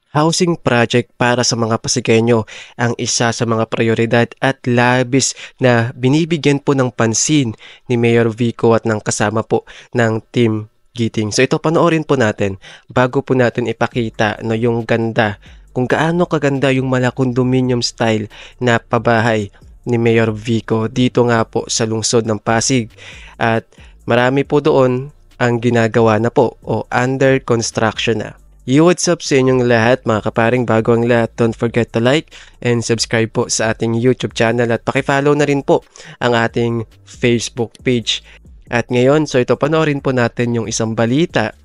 Housing project para sa mga Pasigueño ang isa sa mga prioridad at labis na binibigyan po ng pansin ni Mayor Vico at ng kasama po ng Team Giting. So ito panoorin po natin bago po natin ipakita yung ganda, kung gaano kaganda yung mala condominium style na pabahay ni Mayor Vico dito nga po sa lungsod ng Pasig. At marami po doon ang ginagawa na po o under construction na. What's up sa inyong lahat mga kaparing, bago ang lahat, don't forget to like and subscribe po sa ating YouTube channel at pakifollow na rin po ang ating Facebook page. At ngayon, so ito panoorin po natin yung isang balita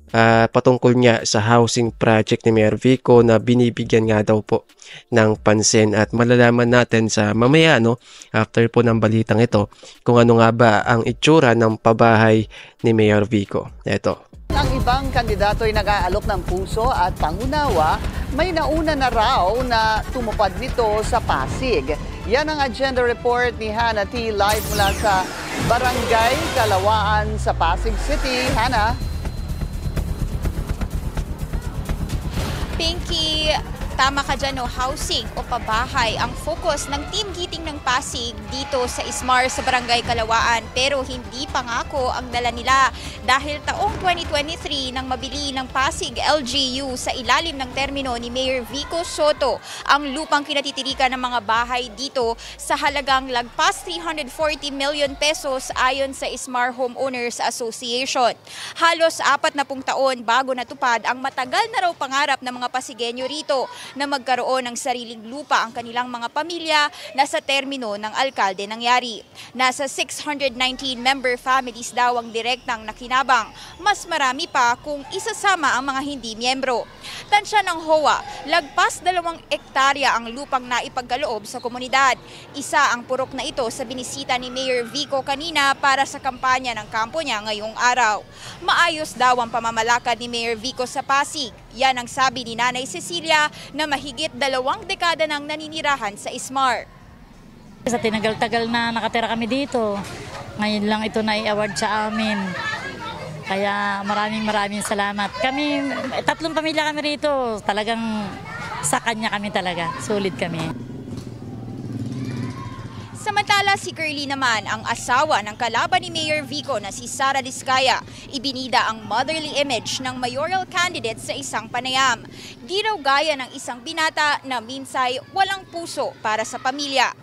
patungkol nga sa housing project ni Mayor Vico na binibigyan nga daw po ng pansin, at malalaman natin sa mamaya after po ng balitang ito kung ano nga ba ang itsura ng pabahay ni Mayor Vico. Ito. Ang ibang kandidato ay nag-aalok ng puso at pangunawa, may nauna na raw na tumupad nito sa Pasig. Yan ang agenda report ni Hannah T. live mula sa Barangay Kalawaan sa Pasig City. Hannah? Pinky, tama ka dyan, housing o pabahay ang focus ng Team Giting ng Pasig dito sa Ismar sa Barangay Kalawaan, pero hindi pangako ang dala nila dahil taong 2023 nang mabili ng Pasig LGU sa ilalim ng termino ni Mayor Vico Soto ang lupang kinatitirikan ng mga bahay dito sa halagang lagpas 340 million pesos ayon sa Ismar Homeowners Association. Halos 40 taon bago natupad ang matagal na raw pangarap ng mga Pasigueño rito na magkaroon ng sariling lupa ang kanilang mga pamilya na sa termino ng alkalde nangyari. Nasa 619 member families daw ang direktang nakinabang. Mas marami pa kung isasama ang mga hindi miyembro. Tansya ng HOA, lagpas 2 ektarya ang lupang naipagkaloob sa komunidad. Isa ang purok na ito sa binisita ni Mayor Vico kanina para sa kampanya ng kampo niya ngayong araw. Maayos daw ang pamamalakad ni Mayor Vico sa Pasig. Yan ang sabi ni Nanay Cecilia na mahigit 2 dekada nang naninirahan sa Ismar. Sa tinagal-tagal na nakatira kami dito, ngayon lang ito na-i-award sa amin. Kaya maraming salamat. Kami, 3 pamilya kami rito, talagang sa kanya kami talaga, sulit kami. Samantala, si Curly naman, ang asawa ng kalaban ni Mayor Vico na si Sara Diskaya, ibinida ang motherly image ng mayoral candidate sa isang panayam. Di raw gaya ng isang binata na minsay walang puso para sa pamilya.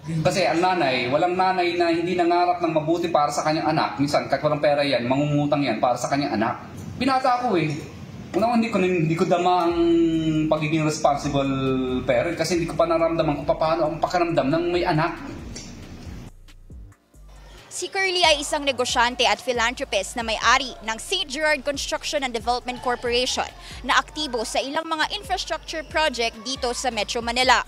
Kasi ang nanay, walang nanay na hindi nangarap ng mabuti para sa kanyang anak. Minsan, kahit walang pera yan, mangungutang yan para sa kanyang anak. Binata ako Unang hindi ko dama ang pagiging responsible parent kasi hindi ko pa naramdaman kung paano ang pakiramdam ng may anak. Si Curly ay isang negosyante at philanthropist na may-ari ng St. Gerard Construction and Development Corporation na aktibo sa ilang mga infrastructure project dito sa Metro Manila.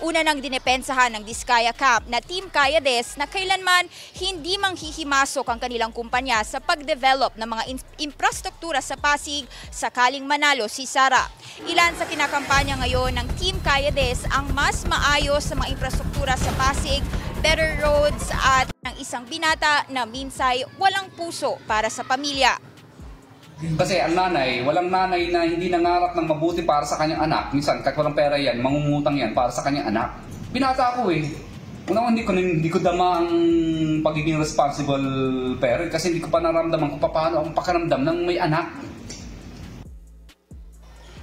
Una nang dinepensahan ng Diskaya Camp na Team Kayades na kailanman hindi manghihimasok ang kanilang kumpanya sa pag-develop ng mga infrastruktura sa Pasig sakaling manalo si Sara. Ilan sa kinakampanya ngayon ng Team Kayades ang mas maayos sa mga infrastruktura sa Pasig, better roads at ng isang binata na minsay walang puso para sa pamilya. Kasi ang nanay, walang nanay na hindi nangarap ng mabuti para sa kanyang anak. Minsan, kahit walang pera yan, mangungutang yan para sa kanyang anak. Binata ako Unang hindi ko dama ang pagiging responsible parent kasi hindi ko pa naramdaman kung paano ang pakiramdam ng may anak.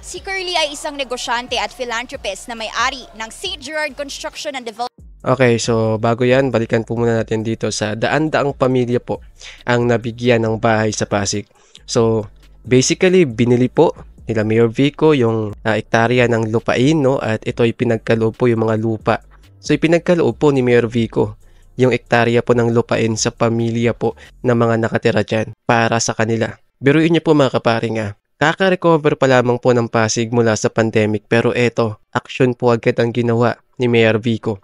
Si Curly ay isang negosyante at philanthropist na may-ari ng St. Gerard Construction and Development. Okay, so bago yan, balikan po muna natin dito sa daan-daang pamilya po ang nabigyan ng bahay sa Pasig. So, basically, binili po nila Mayor Vico yung ektarya ng lupain, at ito ay pinagkaloob po yung mga lupa. So, ipinagkaloob po ni Mayor Vico yung ektarya po ng lupain sa pamilya po ng mga nakatira dyan para sa kanila. Biruin niyo po mga kaparing kaka-recover pa lamang po ng Pasig mula sa pandemic, pero eto, aksyon po agad ang ginawa ni Mayor Vico.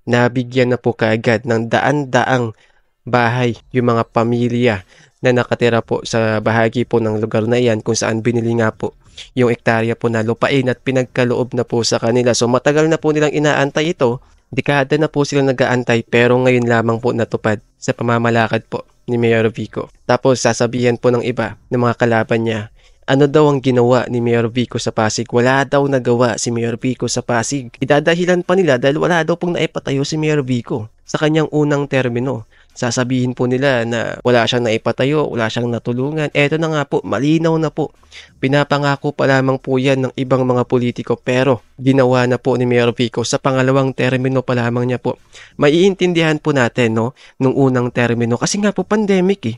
Nabigyan na po kaagad ng daan-daang bahay yung mga pamilya na nakatira po sa bahagi po ng lugar na iyan kung saan binili nga po yung ektarya po na lupain at pinagkaloob na po sa kanila. So matagal na po nilang inaantay ito, dekada na po silang nag-aantay, pero ngayon lamang po natupad sa pamamalakad po ni Mayor Vico. Tapos sasabihan po ng iba ng mga kalaban niya, Ano daw ang ginawa ni Mayor Vico sa Pasig? Wala daw nagawa si Mayor Vico sa Pasig. Idadahilan pa nila dahil wala daw pong naipatayo si Mayor Vico sa kanyang unang termino. Sasabihin po nila na wala siyang naipatayo, wala siyang natulungan. Eto na nga po, malinaw na po. Pinapangako pa lamang po yan ng ibang mga politiko pero ginawa na po ni Mayor Vico sa pangalawang termino pa lamang niya po. Maiintindihan po natin no, nung unang termino kasi nga po pandemic eh.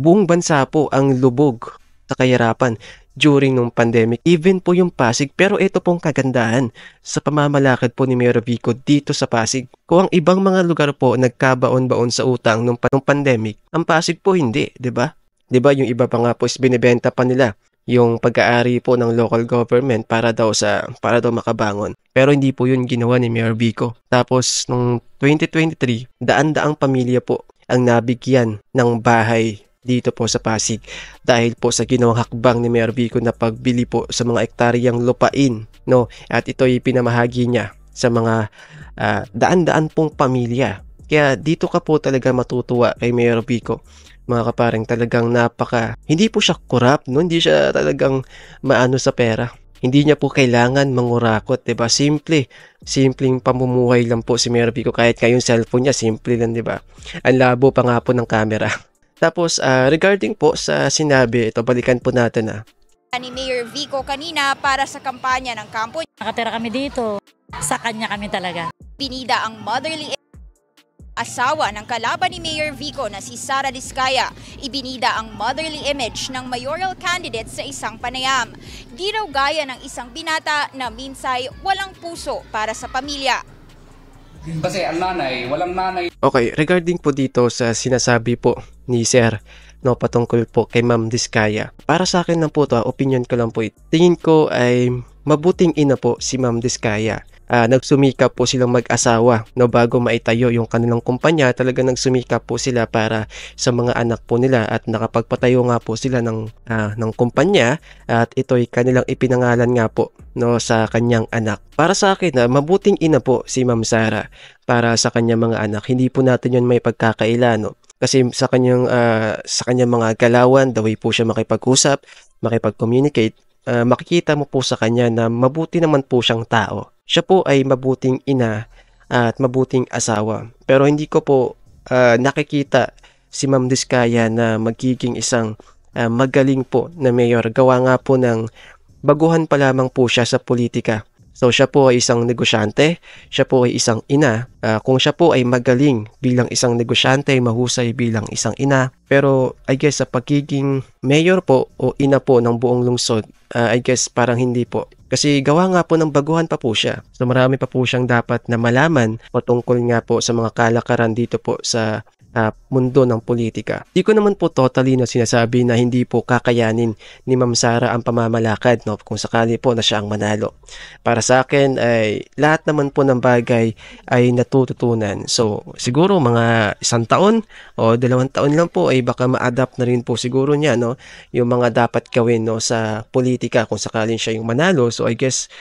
Buong bansa po ang lubog sa kahirapan during nung pandemic, even po yung Pasig. Pero ito pong kagandahan sa pamamalakad po ni Mayor Vico dito sa Pasig. Kung ang ibang mga lugar po nagkabaon-baon sa utang nung pandemic, ang Pasig po hindi, 'di ba? 'Di ba yung iba pa nga po is binebenta pa nila yung pag-aari po ng local government para daw makabangon. Pero hindi po yun ginawa ni Mayor Vico. Tapos nung 2023, daan-daang pamilya po ang nabigyan ng bahay dito po sa Pasig dahil po sa ginawang hakbang ni Mayor Vico na pagbili po sa mga ektaryang lupain, no? At ito'y pinamahagi niya sa mga daan-daan pong pamilya. Kaya dito ka po talaga matutuwa kay Mayor Vico. Mga kapareng, talagang hindi po siya corrupt, no? Hindi siya talagang maano sa pera. Hindi niya po kailangan mangurakot, 'di ba? Simpleng pamumuhay lang po si Mayor Vico. Kahit yung cellphone niya, simple lang, 'di ba? Ang labo pa nga po ng camera. Tapos, regarding po sa sinabi, ito balikan po natin Ni Mayor Vico kanina para sa kampanya ng kampo. Nakatira kami dito. Sa kanya kami talaga. Binida ang motherly asawa ng kalaban ni Mayor Vico na si Sara Diskaya. Ibinida ang motherly image ng mayoral candidate sa isang panayam. Di raw gaya ng isang binata na minsay walang puso para sa pamilya. Kasi ang nanay, walang nanay. Okay, regarding po dito sa sinasabi po ni Sir, no, patungkol po kay Ma'am Diskaya. Para sa akin lang po to, opinion ko lang po ito. Tingin ko ay mabuting ina po si Ma'am Diskaya. Nagsumikap po silang mag-asawa, no, bago maitayo yung kanilang kumpanya. Talaga nagsumikap po sila para sa mga anak po nila at nakapagpatayo nga po sila ng kumpanya at ito'y kanilang ipinangalan nga po, no, sa kanyang anak. Para sa akin, mabuting ina po si Ma'am Sara para sa kanyang mga anak. Hindi po natin yun may pagkakaila, no? Kasi sa kanyang mga galawan, the way po siya makipag-usap, makipag-communicate, makikita mo po sa kanya na mabuti naman po siyang tao. Siya po ay mabuting ina at mabuting asawa. Pero hindi ko po nakikita si Ma'am Diskaya na magiging isang magaling po na mayor. Gawa nga po ng baguhan pa lamang po siya sa politika. So siya po ay isang negosyante, siya po ay isang ina. Kung siya po ay magaling bilang isang negosyante, mahusay bilang isang ina. Pero I guess sa pagiging mayor po o ina po ng buong lungsod, I guess parang hindi po. Kasi gawa nga po ng baguhan pa po siya. So marami pa po siyang dapat na malaman patungkol nga po sa mga kalakaran dito po sa mundo ng politika. Di ko naman po totally na sinasabi na hindi po kakayanin ni Ma'am Sara ang pamamalakad, no, kung sakali po na siya ang manalo. Para sa akin ay lahat naman po ng bagay ay natututunan. So siguro mga 1 taon o 2 taon lang po ay baka ma-adapt na rin po siguro niya, no, yung mga dapat gawin, no, sa politika kung sakalin siya yung manalo. So I guess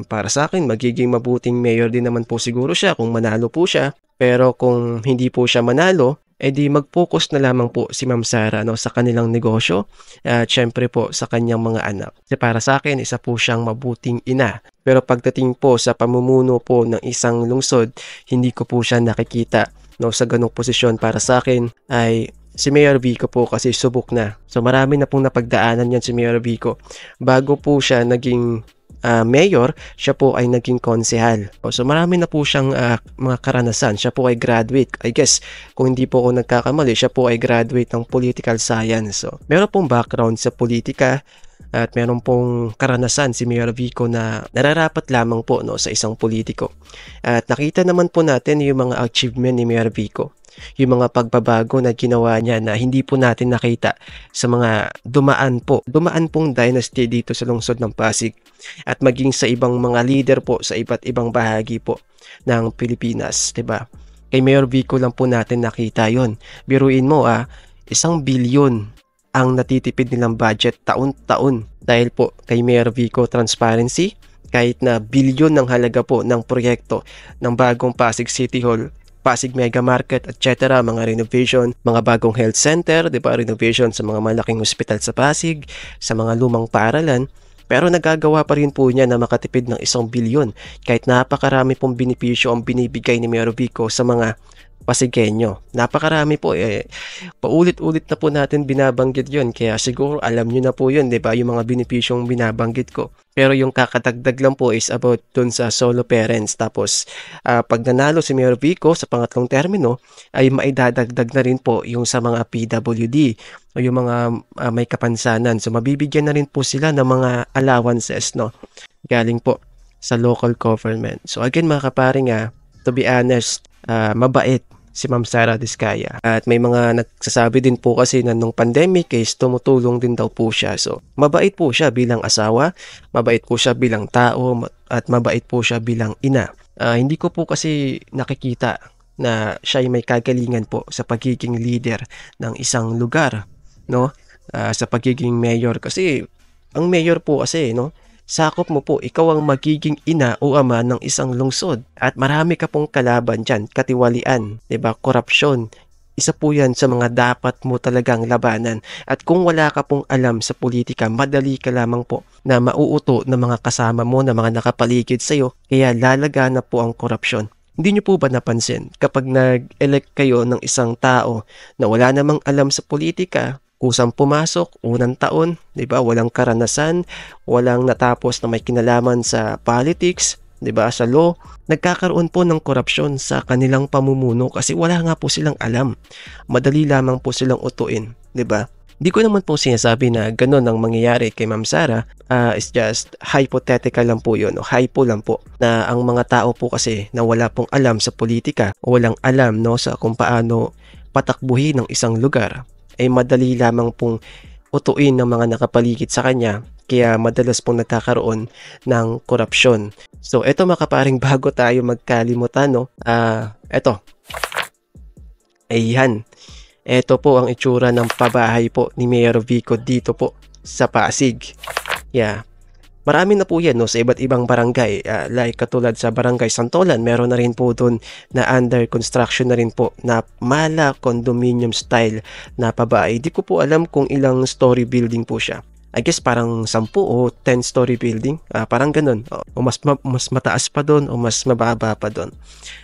para sa akin magiging mabuting mayor din naman po siguro siya kung manalo po siya. Pero kung hindi po siya manalo, edi mag-focus na lamang po si Ma'am Sara, no, sa kanilang negosyo at syempre po sa kanyang mga anak. Kasi para sa akin, isa po siyang mabuting ina. Pero pagdating po sa pamumuno po ng isang lungsod, hindi ko po siya nakikita, no, sa ganong posisyon. Para sa akin ay si Mayor Vico po kasi subok na. So marami na pong napagdaanan yan si Mayor Vico. Bago po siya naging mayor, siya po ay naging konsehal. So marami na po siyang mga karanasan. Siya po ay graduate. I guess, kung hindi po ako nagkakamali, siya po ay graduate ng political science. So meron pong background sa politika at meron pong karanasan si Mayor Vico na nararapat lamang po, no, sa isang politiko. At nakita naman po natin yung mga achievement ni Mayor Vico. Yung mga pagbabago na ginawa niya na hindi po natin nakita sa mga dumaan pong dynasty dito sa lungsod ng Pasig at maging sa ibang mga leader po sa iba't ibang bahagi po ng Pilipinas, 'di ba? Kay Mayor Vico lang po natin nakita 'yon. Biruin mo 1 bilyon ang natitipid nilang budget taon-taon dahil po kay Mayor Vico transparency. Kahit na bilyon ng halaga po ng proyekto ng bagong Pasig City Hall, Pasig Mega Market, etc., mga renovation, mga bagong health center, 'di ba? Renovation sa mga malaking ospital sa Pasig, sa mga lumang paaralan. Pero nagagawa pa rin po niya na makatipid ng 1 bilyon kahit napakarami pong benepisyo ang binibigay ni Mayor Vico sa mga Pasigueño. Napakarami po paulit-ulit na po natin binabanggit 'yon, kaya siguro alam niyo na po 'yon, 'di ba? Yung mga benepisyong binabanggit ko. Pero yung kakadagdag lang po is about dun sa solo parents. Tapos pag nanalo si Mayor Vico sa pangatlong termino ay maidadagdag na rin po yung sa mga PWD o yung mga may kapansanan. So mabibigyan na rin po sila ng mga allowances, no? Galing po sa local government. So again mga kaparing, to be honest, mabait si Ma'am Sara Diskaya. At may mga nagsasabi din po kasi na nung pandemic is tumutulong din daw po siya. So, mabait po siya bilang asawa, mabait po siya bilang tao, at mabait po siya bilang ina. Hindi ko po kasi nakikita na siya ay may kagalingan po sa pagiging leader ng isang lugar, no? Sa pagiging mayor. Kasi, ang mayor po kasi, no? Sakop mo po, ikaw ang magiging ina o ama ng isang lungsod. At marami ka pong kalaban dyan, katiwalian, 'di ba? Korupsyon. Isa po yan sa mga dapat mo talagang labanan. At kung wala ka pong alam sa politika, madali ka lamang po na mauuto ng mga kasama mo, na mga nakapaligid sa'yo. Kaya lalagana po ang korupsyon. Hindi nyo po ba napansin, kapag nag-elect kayo ng isang tao na wala namang alam sa politika, kusang pumasok, unang taon, 'di ba? Walang karanasan, walang natapos na may kinalaman sa politics, 'di ba? Sa law, nagkakaroon po ng korupsyon sa kanilang pamumuno kasi wala nga po silang alam. Madali lamang po silang utuin, 'di ba? Hindi ko naman po sinasabi na gano'n ang mangyayari kay Ma'am Sara. It's just hypothetical lang po 'yun, o hypo lang po, na ang mga tao po kasi na wala pong alam sa politika o walang alam, no, sa kung paano patakbuhin ng isang lugar, ay madali lamang pong utuin ng mga nakapaligid sa kanya, kaya madalas pong nagkakaroon ng korupsyon. So eto mga kaparing, bago tayo magkalimutan, no, eto, ayan, eto po ang itsura ng pabahay po ni Mayor Vico dito po sa Pasig. Yeah. Marami na po yan, no, sa iba't ibang barangay, like katulad sa Barangay Santolan, meron na rin po doon na under construction na rin po na mala condominium style na pabahay. Di ko po alam kung ilang story building po siya. I guess parang 10 o 10 story building, parang ganun. O mas mataas pa doon o mas mababa pa doon.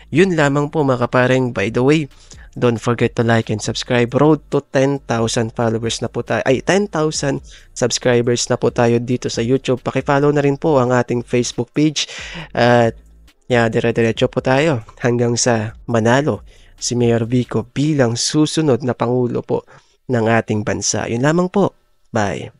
Yun lamang po mga kapareng. By the way, don't forget to like and subscribe. Road to 10,000 followers na po tayo. Ay, 10,000 subscribers na po tayo dito sa YouTube. Paki-follow na rin po ang ating Facebook page. At dire-diretso po tayo hanggang sa manalo si Mayor Vico bilang susunod na Pangulo po ng ating bansa. Yun lamang po. Bye.